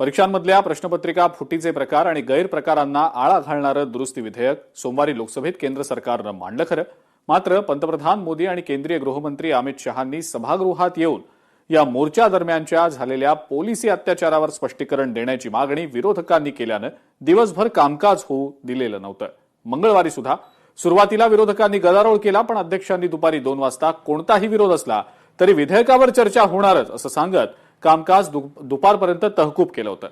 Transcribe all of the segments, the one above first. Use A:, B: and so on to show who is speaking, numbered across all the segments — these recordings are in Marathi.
A: परीक्षांमधल्या प्रश्नपत्रिका फुटीचे प्रकार आणि गैरप्रकारांना आळा घालणारं दुरुस्ती विधेयक सोमवारी लोकसभेत केंद्र सरकारनं मांडलं खरं. मात्र पंतप्रधान मोदी आणि केंद्रीय गृहमंत्री अमित शहांनी सभागृहात येऊन या मोर्चा दरम्यानच्या झालेल्या पोलिसी अत्याचारावर स्पष्टीकरण देण्याची मागणी विरोधकांनी केल्यानं दिवसभर कामकाज होऊ दिलेलं नव्हतं. मंगळवारी सुद्धा सुरुवातीला विरोधकांनी गदारोळ केला, पण अध्यक्षांनी दुपारी 2 वाजता कोणताही विरोध असला तरी विधेयकावर चर्चा होणारच असं सांगत कामकाज दुपारपर्यंत तहकूब केलं होतं.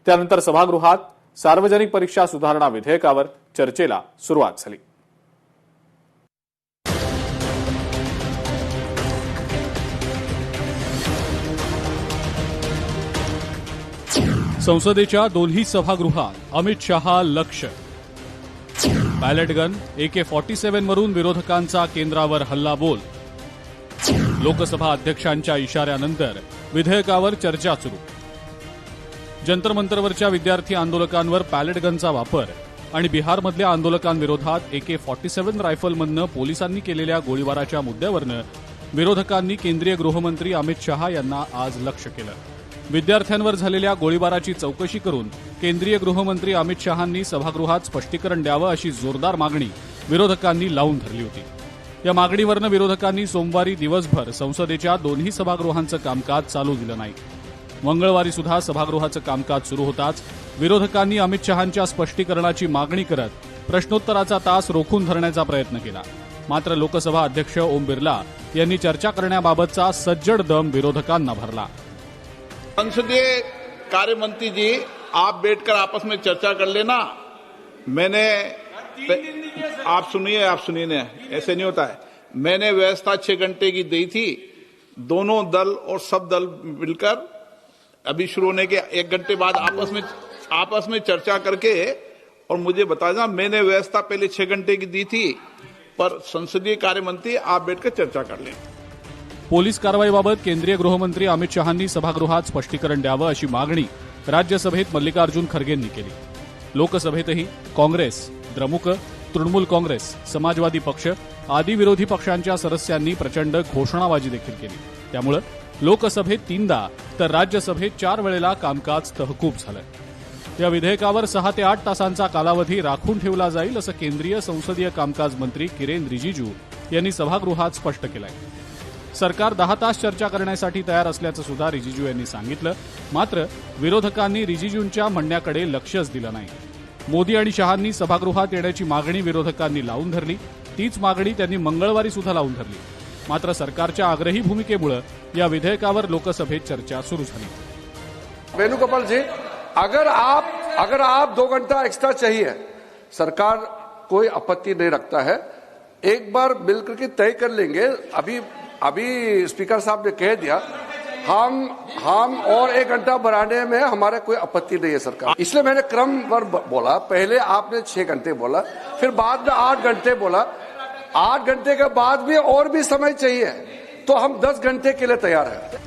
A: त्यानंतर सभागृहात सार्वजनिक परीक्षा सुधारणा विधेयकावर चर्चेला सुरुवात झाली. संसदेच्या दोन्ही सभागृहात अमित शहा लक्ष. बॅलेट गन AK-47 वरून विरोधकांचा केंद्रावर हल्लाबोल. लोकसभा अध्यक्षांच्या इशाऱ्यानंतर विधेयकावर चर्चा सुरू. जंतर मंतरवरच्या विद्यार्थी आंदोलकांवर पॅलेट गनचा वापर आणि बिहारमधल्या आंदोलकांविरोधात AK-47 रायफलमधनं पोलिसांनी केलेल्या गोळीबाराच्या मुद्द्यावरनं विरोधकांनी केंद्रीय गृहमंत्री अमित शहा यांना आज लक्ष्य केलं. विद्यार्थ्यांवर झालेल्या गोळीबाराची चौकशी करून केंद्रीय गृहमंत्री अमित शहांनी सभागृहात स्पष्टीकरण द्यावं अशी जोरदार मागणी विरोधकांनी लावून धरली होती. या मागणीवरनं विरोधकांनी सोमवारी दिवसभर संसदेच्या दोन्ही सभागृहांचं कामकाज चालू दिलं नाही. मंगळवारी सुद्धा सभागृहाचं कामकाज सुरू होताच विरोधकांनी अमित शहांच्या स्पष्टीकरणाची मागणी करत प्रश्नोत्तराचा तास रोखून धरण्याचा प्रयत्न केला. मात्र लोकसभा अध्यक्ष ओम बिर्ला यांनी चर्चा करण्याबाबतचा सज्जड दम विरोधकांना भरला.
B: संसदीय कार्य मंत्री जी, आप बैठकर आपस में चर्चा कर लेना. मैंने आप सुनिए ना, ऐसे नहीं होता है. मैंने व्यवस्था 6 घंटे की दी थी. दोनों दल और सब दल मिलकर अभी शुरू होने के 1 घंटे बाद आपस में चर्चा करके और मुझे बता देना. मैंने व्यवस्था पहले 6 घंटे की दी थी, पर संसदीय कार्य मंत्री आप बैठकर चर्चा कर लें.
A: पोलीस कारवाईबाबत केंद्रीय गृहमंत्री अमित शहांनी सभागृहात स्पष्टीकरण द्यावं अशी मागणी राज्यसभेत मल्लिकार्जुन खरगेंनी केली. लोकसभेतही काँग्रेस, द्रमुक, तृणमूल काँग्रेस, समाजवादी पक्ष आदी विरोधी पक्षांच्या सदस्यांनी प्रचंड घोषणाबाजी देखील केली. त्यामुळे लोकसभेत 3दा तर राज्यसभेत 4 वेळेला कामकाज तहकूब झालं. या विधेयकावर 6 ते 8 तासांचा कालावधी राखून ठेवला जाईल असं केंद्रीय संसदीय कामकाज मंत्री किरेन रिजिजू यांनी सभागृहात स्पष्ट केलंय. सरकार 10 तास चर्चा करण्यासाठी तयार असल्याचं सुद्धा रिजिजू यांनी सांगितलं. मात्र विरोधकांनी रिजिजूंच्या म्हणण्याकडे लक्षच दिलं नाही. मोदी आणि शहांनी सभागृहात येण्याची मागणी विरोधकांनी लावून धरली. तीच मागणी त्यांनी मंगळवारी सुद्धा लावून धरली. मात्र सरकारच्या आग्रही भूमिकेमुळे या विधेयकावर लोकसभेत चर्चा सुरू झाली.
C: वेणुगोपाल जी, अगर आप 2 घंटा एक्स्ट्रा चाहिए, सरकार कोई आपत्ति नहीं रखता है. एक बार मिलकर के तय कर लेंगे. अभी स्पीकर साहब ने कह दिया, हम और 1 घंटा बढ़ाने में हमारे कोई आपत्ति नहीं है सरकार. इसलिए मैंने क्रमवार बोला. पहले आपने 6 घंटे बोला, फिर बाद में 8 घंटे बोला. 8 घंटे के बाद भी और भी समय चाहिए तो हम 10 घंटे के लिए तैयार हैं.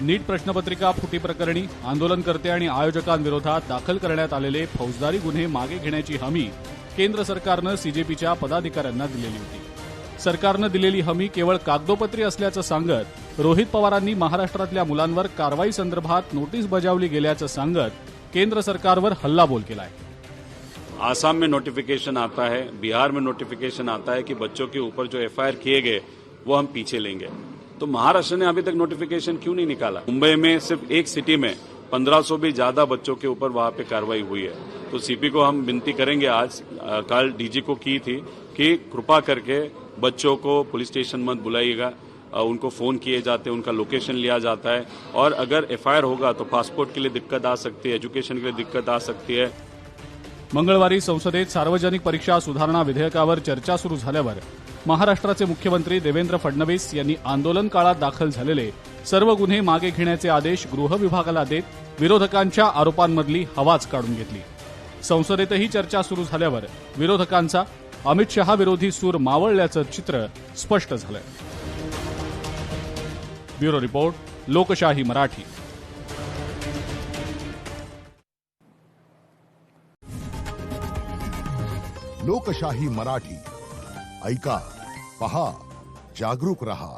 A: नीट प्रश्नपत्रिका फुटी प्रकरणी आंदोलनकर्ते आणि आयोजकांविरोधात दाखल करण्यात आलेले फौजदारी गुन्हे मागे घेण्याची हमी केंद्र सरकारनं सीजेपीच्या पदाधिकाऱ्यांना दिलेली होती. सरकारनं दिलेली हमी केवळ कागदोपत्री असल्याचं सांगत रोहित पवारांनी महाराष्ट्रातल्या मुलांवर कारवाई संदर्भात नोटीस बजावली गेल्याचं सांगत केंद्र सरकारवर हल्लाबोल केलाय.
D: आसाम में नोटिफिकेशन आता है, बिहार में नोटिफिकेशन आता है कि बच्चों के ऊपर जो FIR किए गए वो हम पीछे लेंगे. तो महाराष्ट्र ने अभी तक नोटिफिकेशन क्यों नहीं निकाला? मुंबई में सिर्फ एक सिटी में 1500 भी ज्यादा बच्चों के ऊपर वहां पे कार्रवाई हुई है. तो सीपी को हम विनती करेंगे, आज कल डीजी को की थी कि कृपा करके बच्चों को पुलिस स्टेशन मत बुलाइएगा. उनको फोन किए जाते हैं, उनका लोकेशन लिया जाता है, और अगर FIR होगा तो पासपोर्ट के लिए दिक्कत आ सकती है, एजुकेशन के लिए दिक्कत आ सकती है.
A: मंगळवारी संसदेत सार्वजनिक परीक्षा सुधारणा विधेयकावर चर्चा सुरू झाल्यावर महाराष्ट्राचे मुख्यमंत्री देवेंद्र फडणवीस यांनी आंदोलन काळात दाखल झालेले सर्व गुन्हे मागे घेण्याचे आदेश गृह विभागाला देत विरोधकांच्या आरोपांमधली हवाच काढून घेतली. संसदेतही चर्चा सुरू झाल्यावर विरोधकांचा अमित शहा विरोधी सूर मावळल्याचं चित्र स्पष्ट झालंय. ब्युरो रिपोर्ट, लोकशाही मराठी.
E: लोकशाही मराठी ऐका, पहा, जागरूक रहा.